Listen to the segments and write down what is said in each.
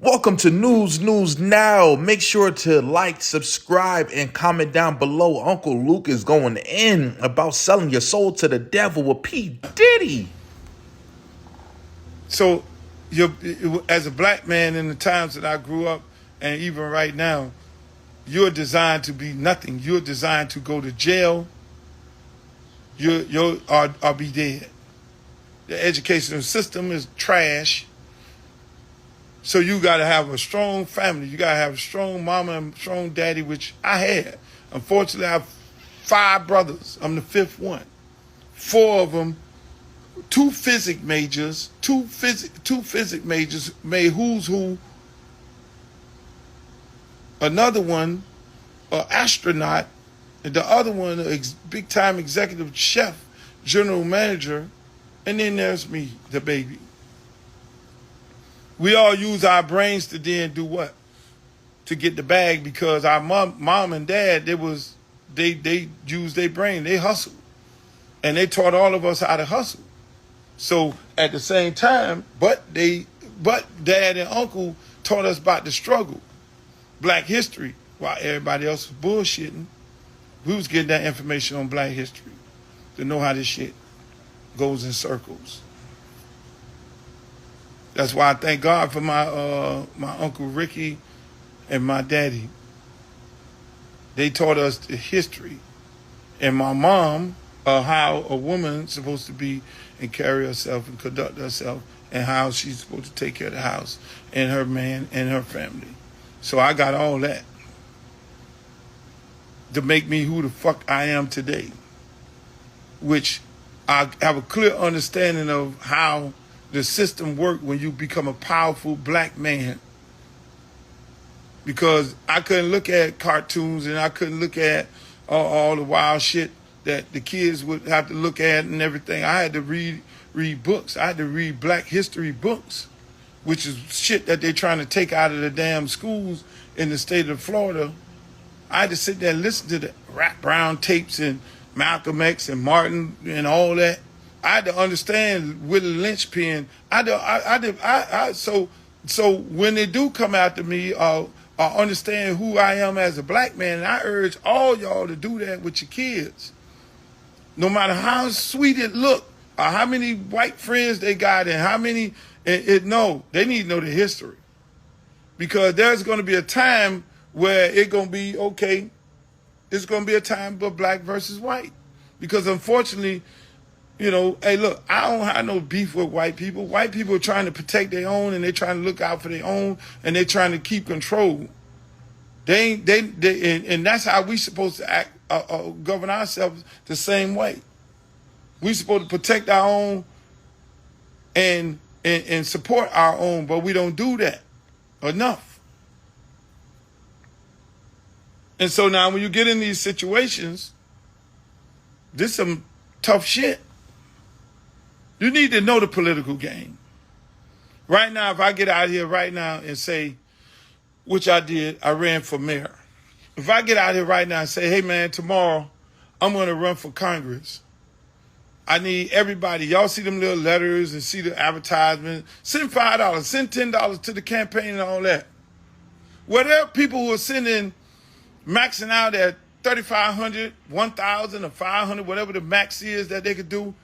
Welcome to News Now. Make sure to like, subscribe, and comment down below. Uncle Luke is going in about selling your soul to the devil with P. Diddy. So, as a black man in the times that I grew up, and even right now, you're designed to be nothing. You're designed to go to jail. Or be dead. The educational system is trash. So you got to have a strong family. You got to have a strong mama and strong daddy, which I had. Unfortunately, I have 5 brothers. I'm the 5th one. 4 of them, 2 physics majors, made who's who. Another one, an astronaut, and the other one, a big-time executive chef, general manager, and then there's me, the baby. We all use our brains to then do what? To get the bag, because our mom and dad, they used their brain, they hustled. And they taught all of us how to hustle. So at the same time, but dad and uncle taught us about the struggle, black history, while everybody else was bullshitting. We was getting that information on black history to know how this shit goes in circles. That's why I thank God for my Uncle Ricky and my daddy. They taught us the history. And my mom, how a woman's supposed to be and carry herself and conduct herself, and how she's supposed to take care of the house and her man and her family. So I got all that to make me who the fuck I am today, which I have a clear understanding of how the system works when you become a powerful black man. Because I couldn't look at cartoons and I couldn't look at all the wild shit that the kids would have to look at and everything. I had to read books. I had to read black history books, which is shit that they're trying to take out of the damn schools in the state of Florida. I had to sit there and listen to the Rap Brown tapes and Malcolm X and Martin and all that. I had to understand Willie Lynch pen. So when they do come after me, I understand who I am as a black man, and I urge all y'all to do that with your kids. No matter how sweet it look, or how many white friends they got, and how many, no, they need to know the history. Because there's going to be a time where it's going to be, okay, it's going to be a time for black versus white. Because unfortunately, you know, hey, look, I don't have no beef with white people. White people are trying to protect their own, and they're trying to look out for their own, and they're trying to keep control. And that's how we supposed to act, govern ourselves the same way. We supposed to protect our own and support our own, but we don't do that enough. And so now when you get in these situations, this is some tough shit. You need to know the political game. Right now, if I get out here right now and say, which I did, I ran for mayor. If I get out here right now and say, hey man, tomorrow I'm going to run for Congress, I need everybody, y'all see them little letters and see the advertisement, send $5, send $10 to the campaign and all that. Well, there are people who are sending, maxing out at $3,500, $1,000 or $500, whatever the max is that they could do.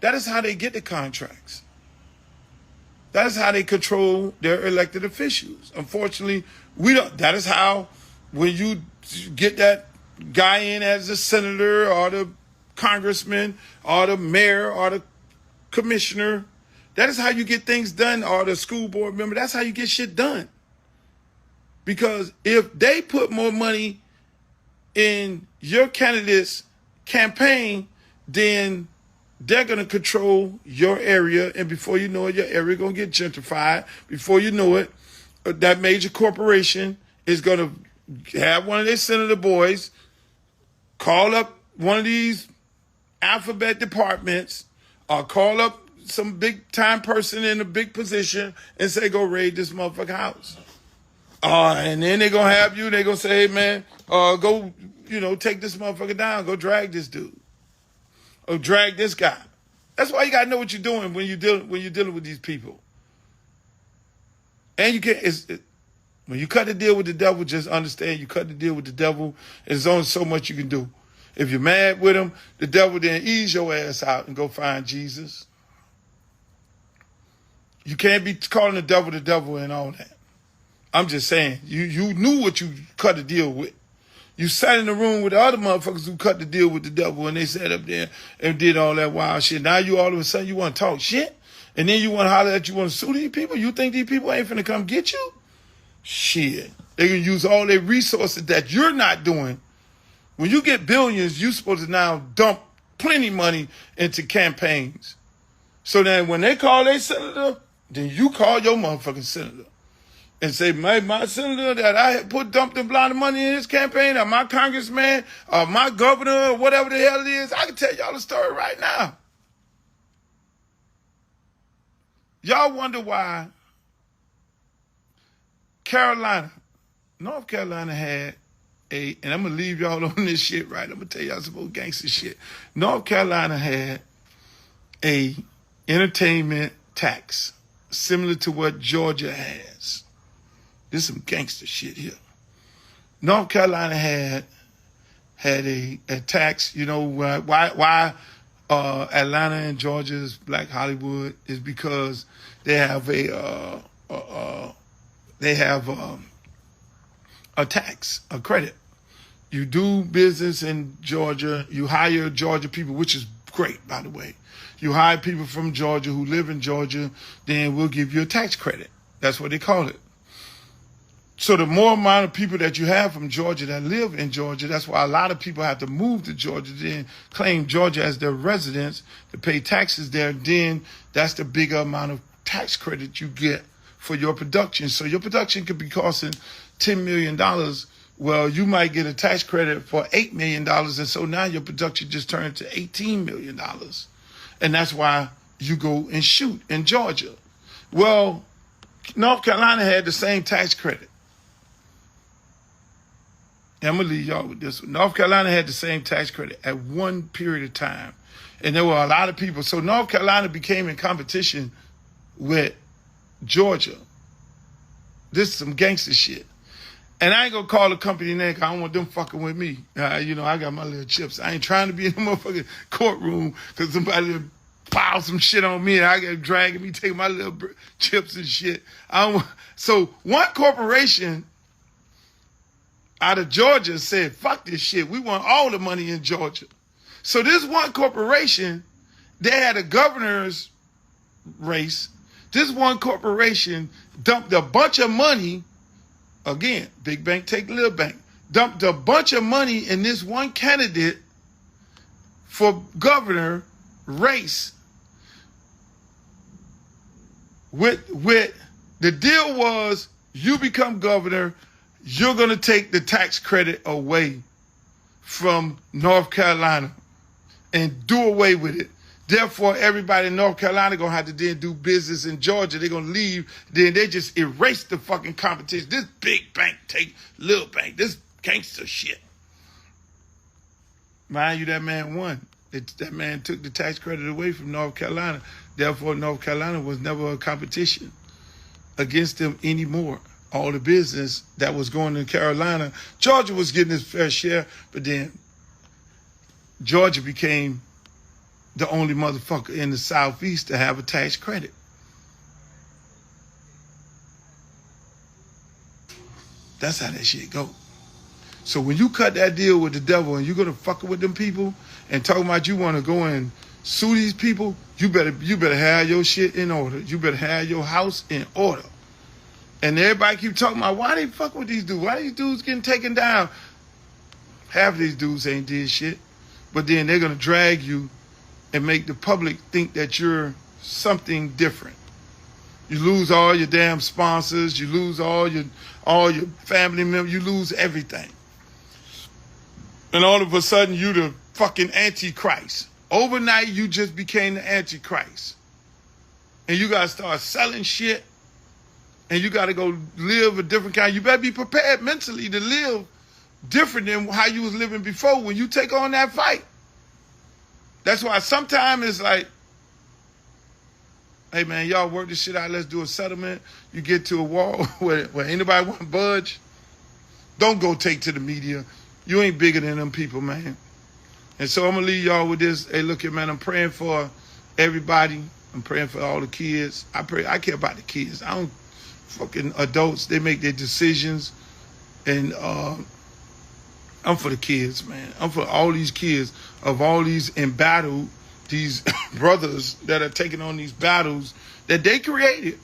That is how they get the contracts. That is how they control their elected officials. Unfortunately, we don't. That is how, when you get that guy in as a senator or the congressman or the mayor or the commissioner, that is how you get things done, or the school board member. That's how you get shit done. Because if they put more money in your candidate's campaign, then they're going to control your area, and before you know it, your area going to get gentrified. Before you know it, that major corporation is going to have one of their senator boys call up one of these alphabet departments, or call up some big-time person in a big position and say, go raid this motherfucking house. And then they're going to have you, they're going to say, hey, man, go, take this motherfucker down. Go drag this dude. Or drag this guy. That's why you got to know what you're doing when you're dealing with these people. And you can't, when you cut the deal with the devil, just understand you cut the deal with the devil. There's only so much you can do. If you're mad with him, the devil then ease your ass out and go find Jesus. You can't be calling the devil and all that. I'm just saying, you knew what you cut the deal with. You sat in the room with the other motherfuckers who cut the deal with the devil and they sat up there and did all that wild shit. Now you all of a sudden you want to talk shit? And then you want to holler that you want to sue these people? You think these people ain't finna come get you? Shit. They can use all their resources that you're not doing. When you get billions, you're supposed to now dump plenty money into campaigns. So then when they call their senator, then you call your motherfucking senator and say, my senator that I dumped a lot of money in his campaign, or my congressman, or my governor, or whatever the hell it is, I can tell y'all the story right now. Y'all wonder why North Carolina had and I'm going to leave y'all on this shit, right? I'm going to tell y'all some old gangster shit. North Carolina had a entertainment tax similar to what Georgia has. This is some gangster shit here. North Carolina had a tax, you know, why Atlanta and Georgia is Black Hollywood is because they have a tax, a credit. You do business in Georgia, you hire Georgia people, which is great, by the way. You hire people from Georgia who live in Georgia, then we'll give you a tax credit. That's what they call it. So the more amount of people that you have from Georgia that live in Georgia, that's why a lot of people have to move to Georgia, then claim Georgia as their residence to pay taxes there. Then that's the bigger amount of tax credit you get for your production. So your production could be costing $10 million. Well, you might get a tax credit for $8 million. And so now your production just turned to $18 million. And that's why you go and shoot in Georgia. Well, North Carolina had the same tax credit. I'm going to leave y'all with this one. North Carolina had the same tax credit at one period of time. And there were a lot of people. So North Carolina became in competition with Georgia. This is some gangster shit. And I ain't going to call the company name because I don't want them fucking with me. You know, I got my little chips. I ain't trying to be in the motherfucking courtroom because somebody pile some shit on me and I get dragging me, taking my little chips and shit. So one corporation out of Georgia said, fuck this shit. We want all the money in Georgia. So this one corporation, they had a governor's race. This one corporation dumped a bunch of money. Again, big bank take little bank. Dumped a bunch of money in this one candidate for governor race. With the deal was, you become governor, you're going to take the tax credit away from North Carolina and do away with it. Therefore, everybody in North Carolina going to have to then do business in Georgia. They're going to leave. Then they just erase the fucking competition. This big bank take little bank. This gangster shit. Mind you, that man won. That man took the tax credit away from North Carolina. Therefore, North Carolina was never a competition against them anymore. All the business that was going to Carolina, Georgia was getting its fair share, but then Georgia became the only motherfucker in the Southeast to have a tax credit. That's how that shit go. So when you cut that deal with the devil and you're gonna fuck with them people and talking about you want to go and sue these people, you better have your shit in order. You better have your house in order. And everybody keep talking about why they fuck with these dudes. Why these dudes getting taken down? Half of these dudes ain't did shit, but then they're gonna drag you and make the public think that you're something different. You lose all your damn sponsors. You lose all your family members. You lose everything. And all of a sudden, you the fucking Antichrist. Overnight, you just became the Antichrist. And you got to start selling shit. And you got to go live a different kind. You better be prepared mentally to live different than how you was living before when you take on that fight. That's why sometimes it's like, Hey, man, y'all work this shit out. Let's do a settlement. You get to a wall where anybody want to budge. Don't go take to the media. You ain't bigger than them people, man. And so I'm going to leave y'all with this. Hey, look here, man, I'm praying for everybody. I'm praying for all the kids. I care about the kids. I don't fucking adults. They make their decisions. And I'm for the kids, man. I'm for all these kids of all these embattled, these brothers that are taking on these battles that they created.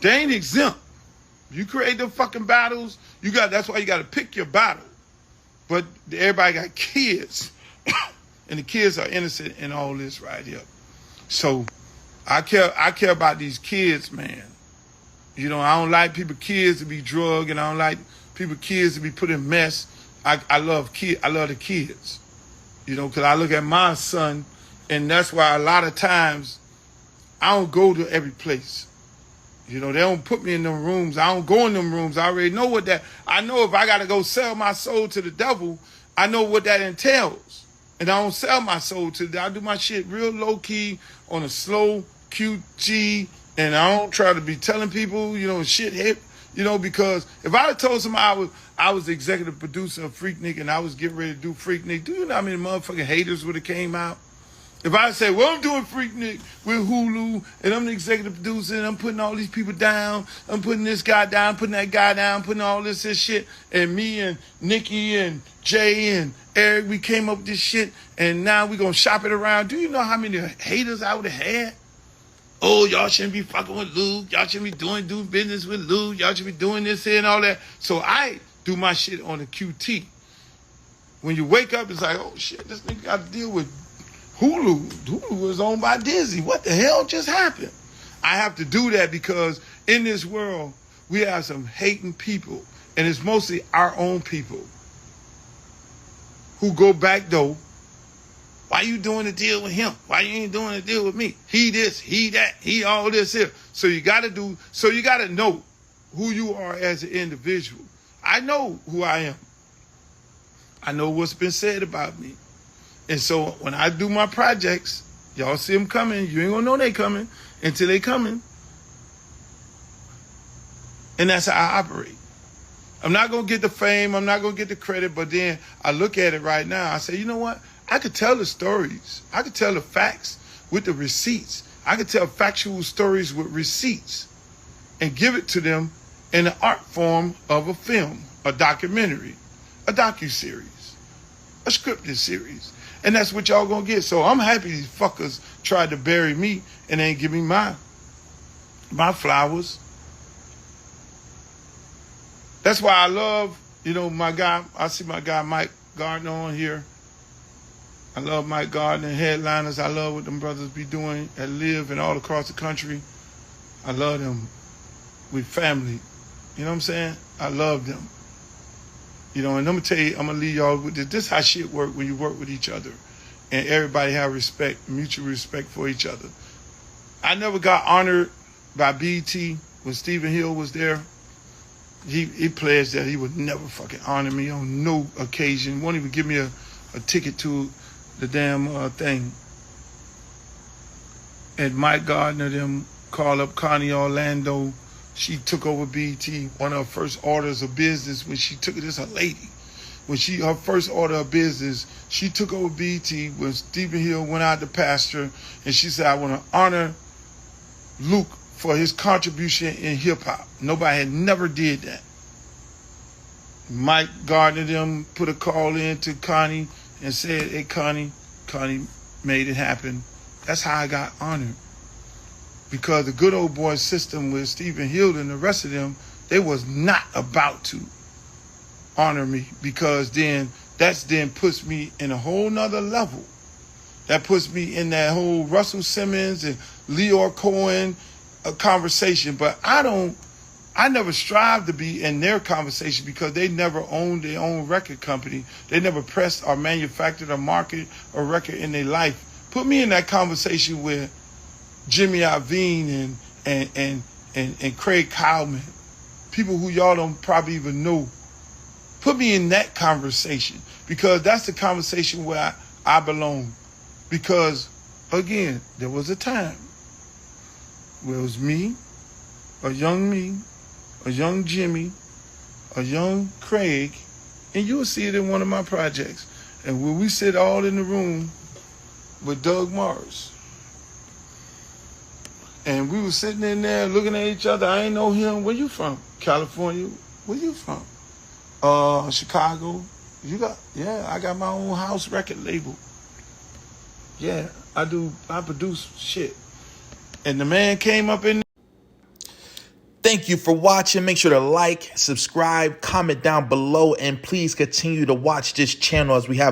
They ain't exempt. You create them fucking battles, that's why you got to pick your battle. But everybody got kids. And the kids are innocent in all this right here. So I care about these kids, man. You know, I don't like kids to be drugged, and I don't like kids to be put in mess. I love the kids. You know, because I look at my son, and that's why a lot of times I don't go to every place. You know, they don't put me in them rooms. I don't go in them rooms. I already know I know if I got to go sell my soul to the devil, I know what that entails. And I don't sell my soul to the devil. I do my shit real low key on a slow QG, and I don't try to be telling people, you know, shit hip, you know, because if I had told somebody I was the executive producer of Freaknik and I was getting ready to do Freaknik, do you know how many motherfucking haters would have came out? If I say, well, I'm doing Freaknik with Hulu, and I'm the executive producer, and I'm putting all these people down, I'm putting this guy down, putting that guy down, putting all this shit, and me and Nikki and Jay and Eric, we came up with this shit, and now we gonna shop it around. Do you know how many haters I would have had? Oh, y'all shouldn't be fucking with Luke. Y'all shouldn't be doing business with Luke. Y'all should be doing this here and all that. So I do my shit on the QT. When you wake up, it's like, oh shit, this nigga got to deal with Hulu. Hulu was owned by Disney. What the hell just happened? I have to do that because in this world, we have some hating people, and it's mostly our own people who go back though. Why you doing a deal with him? Why you ain't doing a deal with me? He this, he that, he all this here. So you gotta know who you are as an individual. I know who I am. I know what's been said about me. And so when I do my projects, y'all see them coming. You ain't gonna know they coming until they coming. And that's how I operate. I'm not gonna get the fame. I'm not gonna get the credit. But then I look at it right now. I say, you know what? I could tell the stories. I could tell the facts with the receipts. I could tell factual stories with receipts and give it to them in the art form of a film, a documentary, a docuseries, a scripted series. And that's what y'all gonna get. So I'm happy these fuckers tried to bury me and ain't give me my flowers. That's why I love, you know, my guy. I see my guy Mike Gardner on here. I love Mike Gardner, headliners. I love what them brothers be doing at Live and all across the country. I love them with family. You know what I'm saying? I love them. You know, and I'm going to tell you, I'm going to leave y'all with this. This is how shit work when you work with each other. And everybody have respect, mutual respect for each other. I never got honored by BET when Stephen Hill was there. He pledged that he would never fucking honor me on no occasion. Won't even give me a ticket to the damn thing. And Mike Gardner, them called up Connie Orlando. She took over BET. One of her first orders of business when she took it, this a lady. Her first order of business, she took over BET when Stephen Hill went out to pasture, and she said, I want to honor Luke for his contribution in hip-hop. Nobody had never did that. Mike Gardner them put a call in to Connie and said, hey, Connie made it happen. That's how I got honored. Because the good old boy system with Stephen Hill and the rest of them, they was not about to honor me, because then puts me in a whole nother level. That puts me in that whole Russell Simmons and Leor Cohen conversation. But I never strive to be in their conversation because they never owned their own record company. They never pressed or manufactured or marketed a record in their life. Put me in that conversation with Jimmy Iovine and Craig Kallman, people who y'all don't probably even know. Put me in that conversation, because that's the conversation where I belong. Because, again, there was a time where it was me, a young Jimmy, a young Craig, and you'll see it in one of my projects. And when we sit all in the room with Doug Morris, and we were sitting in there looking at each other. I ain't know him. Where you from? California. Where you from? Chicago. Yeah, I got my own house record label. Yeah, I produce shit. And the man came up in. Thank you for watching. Make sure to like, subscribe, comment down below, and please continue to watch this channel as we have